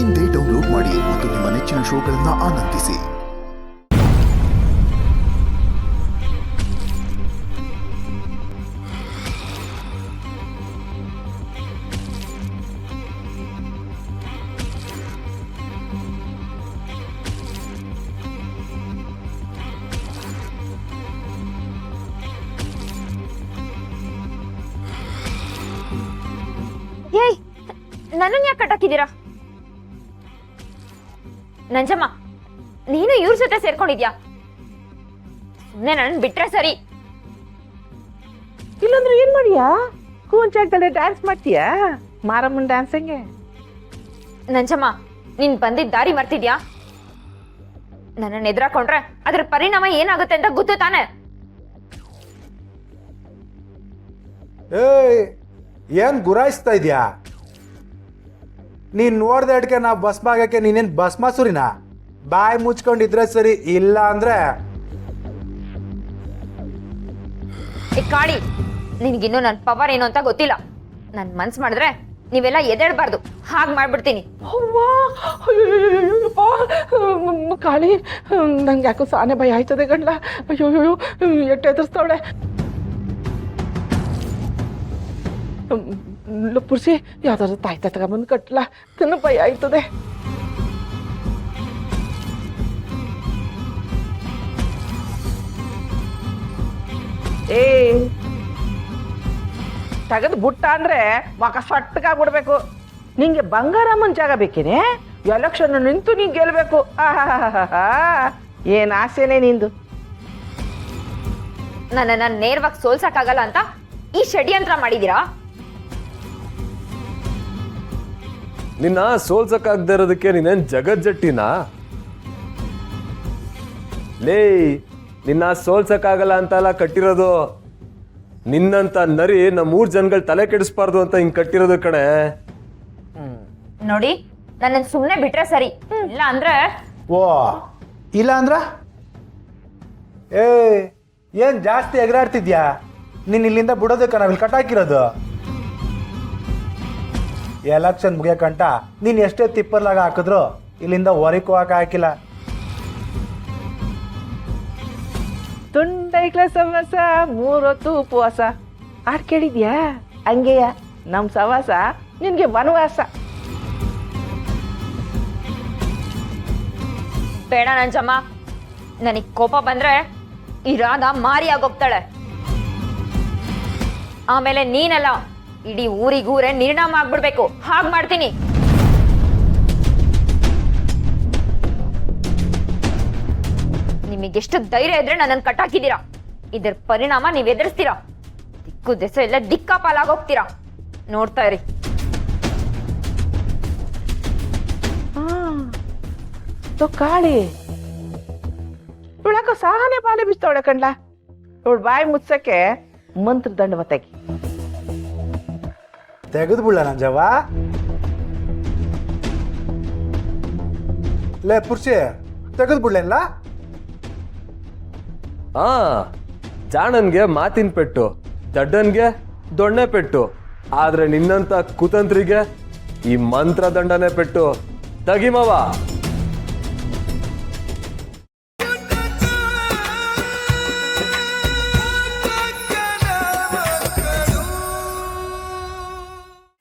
ಇಂದೇ ಡೌನ್ಲೋಡ್ ಮಾಡಿ ಮತ್ತು ನಿಮ್ಮ ನೆಚ್ಚಿನ ಶೋಗಳನ್ನು ಆನಂದಿಸಿ. ಏಯ್, ನನ್ನನ್ನು ಯಾಕೆ ಕಟ್ಟಾಕಿದ್ದೀರಾ? ನಂಜಮ್ಮ, ನೀನು ಇವ್ರ ಜೊತೆ ಸೇರ್ಕೊಂಡಿದ್ಯಾ? ಸುಮ್ಮನೆ ನನ್ನ ಬಿಟ್ರೆ ಸರಿ. ಇಲ್ಲಂದ್ರೆ ಏನ್ ಮಾಡಿಯಾ? ಕೂಂಚಾಗ್ದಲ್ಲೇ ಡ್ಯಾನ್ಸ್ ಮಾಡ್ತೀಯಾ? ಮಾರಮ್ಮನ್ ಡ್ಯಾನ್ಸ್ ಹೆಂಗೆ? ನಂಜಮ್ಮ, ನೀನ್ ಬಂದಿದ್ದ ದಾರಿ ಮರ್ತಿದ್ಯಾ? ನನ್ನನ್ನು ಎದುರಾಕೊಂಡ್ರೆ ಅದ್ರ ಪರಿಣಾಮ ಏನಾಗುತ್ತೆ ಅಂತ ಗೊತ್ತು ತಾನೆ? ಏಯ್, ಏನ್ ಗುರಾಯಿಸ್ತಾ ಇದ್ಯಾ? ನೀನ್ ನೋಡ್ದೆ ಅಡ್ಕೆ ನಾ ಭಸ್ಮಾಗಕ್ಕೆ ನೀನೇನ್ ಭಸ್ಮಾಸುರಿನ? ಬಾಯಿ ಮುಚ್ಕೊಂಡಿದ್ರೆ ಸರಿ, ಇಲ್ಲ ಅಂದ್ರೆ ಕಾಳಿ, ನಿನ್ಗಿನ್ನೂ ನನ್ನ ಪವರ್ ಏನು ಅಂತ ಗೊತ್ತಿಲ್ಲ. ನನ್ ಮನ್ಸ್ ಮಾಡಿದ್ರೆ ನೀವೆಲ್ಲ ಎದೇಳ್ಬಾರ್ದು, ಹಾಗೆ ಮಾಡ್ಬಿಡ್ತೀನಿ. ಕಾಳಿ, ನಂಗೆ ಯಾಕೋ ಸಾನೆ ಭಯ ಆಯ್ತದೆ ಗಂಡ್ಲ. ಅಯ್ಯೋ ಎಟ್ಟು ಎದುರಿಸ್ತಾವಳೆ. ಪುರ್ಸಿ ಯಾವ್ದಾದ್ರು ತಾಯ್ತ ತಗೊಂಬಂದು ಕಟ್ಲ, ತಿನ್ನು ಭಯ ಆಯ್ತದೆ. ಏ, ತೆಗೆದು ಬುಟ್ಟ ಅಂದ್ರೆ ಮಕ ಸಟ್ಟಗಾಗ್ಬಿಡ್ಬೇಕು. ನಿಂಗೆ ಬಂಗಾರಮ್ಮನ ಜಾಗ ಬೇಕೇನೆ? ಎಲೆಕ್ಷನ್ ನಿಂತು ನೀನ್ ಗೆಲ್ಬೇಕು. ಏನ್ ಆಸೆನೆ ನಿಂದು? ನನ್ನನ್ನ ನೇರವಾಗಿ ಸೋಲ್ಸಕ್ಕಾಗಲ್ಲ ಅಂತ ಈ ಷಡ್ಯಂತ್ರ ಮಾಡಿದೀರಾ? ನಿನ್ನ ಸೋಲ್ಸಕ್ಕಾಗದೇ ಇರೋದಕ್ಕೆ ನೀನೇನ್ ಜಗಜ್ಜಟ್ಟಿನ? ಲೇ, ನಿನ್ನ ಸೋಲ್ಸಕ್ಕಾಗಲ್ಲ ಅಂತಲ್ಲ ಕಟ್ಟಿರೋದು. ನಿನ್ನಂತ ನರಿ ನಮ್ಮೂರ್ ಜನಗಳು ತಲೆ ಕೆಡಿಸ್ಬಾರ್ದು ಅಂತ ಹಿಂಗ್ ಕಟ್ಟಿರೋದು ಕಣೆ. ನೋಡಿ, ನನ್ನ ಸುಮ್ಮನೆ ಬಿಟ್ರೆ ಸರಿ, ಇಲ್ಲ ಅಂದ್ರೆ ಓ ಇಲ್ಲ ಅಂದ್ರ? ಏ, ಏನ್ ಜಾಸ್ತಿ ಎಗರಾಡ್ತಿದ್ಯಾ? ನೀನ್ ಇಲ್ಲಿಂದ ಬಿಡೋದಕ್ಕ ನಾವಿಲ್ಲಿ ಕಟ್ಟಾಕಿರೋದು. ಎಲೆಕ್ಷನ್ ಮುಗಿಯಕಂಟ ನೀನ್ ಎಷ್ಟೇ ತಿಪ್ಪರ್ಲಾಗ ಹಾಕಿದ್ರು ಇಲ್ಲಿಂದ ಹೊರಕ್ಕೆ ಹೋಗಕ್ಕೆ ಹಾಕಿಲ್ಲ. ತುಂಡೈಕ್ಲ ಸವಾಸ, ಮೂರೊತ್ತು ಉಪವಾಸ. ಆಡ್ ಕೇಳಿದ್ಯಾ? ಹಂಗೆಯ ನಮ್ ಸವಾಸ ನಿನ್ಗೆ ವನವಾಸ. ಬೇಡ ನಂಜಮ್ಮ, ನನಗ್ ಕೋಪ ಬಂದ್ರೆ ಈ ರಾಧ ಮಾರಿ ಆಗೋಗ್ತಾಳೆ. ಆಮೇಲೆ ನೀನೆಲ್ಲ ಇಡೀ ಊರಿಗೂರೇ ನಿರ್ನಾಮ ಆಗ್ಬಿಡ್ಬೇಕು. ಹಾಗ್ ಮಾಡ್ತೀನಿ. ನಿಮಗೆಷ್ಟು ಧೈರ್ಯ ಇದ್ರೆ ನನ್ನನ್ನು ಕಟ್ಟಾಕಿದ್ದೀರಾ. ಇದರ ಪರಿಣಾಮ ನೀವ್ ಎದುರಿಸ್ತೀರಾ. ದಿಕ್ಕು ದೆಸೆ ಎಲ್ಲ ದಿಕ್ಕಾಪಾಲಾಗೋಗ್ತೀರಾ. ನೋಡ್ತಾ ಇರಿ. ಕಾಳಿ, ಇವಳಕ ಸಾನೆ ಬಾಳೆ ಬಿಸ್ತವಳೆ ಕಣ್ಲ. ಇವಳು ಬಾಯಿ ಮುಚ್ಚಕ್ಕೆ ಮಂತ್ರ ದಂಡ ತೆಗಿ. ತೆಗೆದು ಬಿಡ ನಂಜವ್ವ. ಲೇ ಪುರ್ಷಿ, ತೆಗೆದು ಬಿಡ್ಲೇನ್ಲ? ಜಾಣನ್ಗೆ ಮಾತಿನ ಪೆಟ್ಟು, ದಡ್ಡನ್ಗೆ ದೊಣ್ಣೆ ಪೆಟ್ಟು. ಆದ್ರೆ ನಿನ್ನಂತ ಕುತಂತ್ರಿಗೆ ಈ ಮಂತ್ರ ದಂಡನೆ ಪೆಟ್ಟು. ತಗಿಮವ.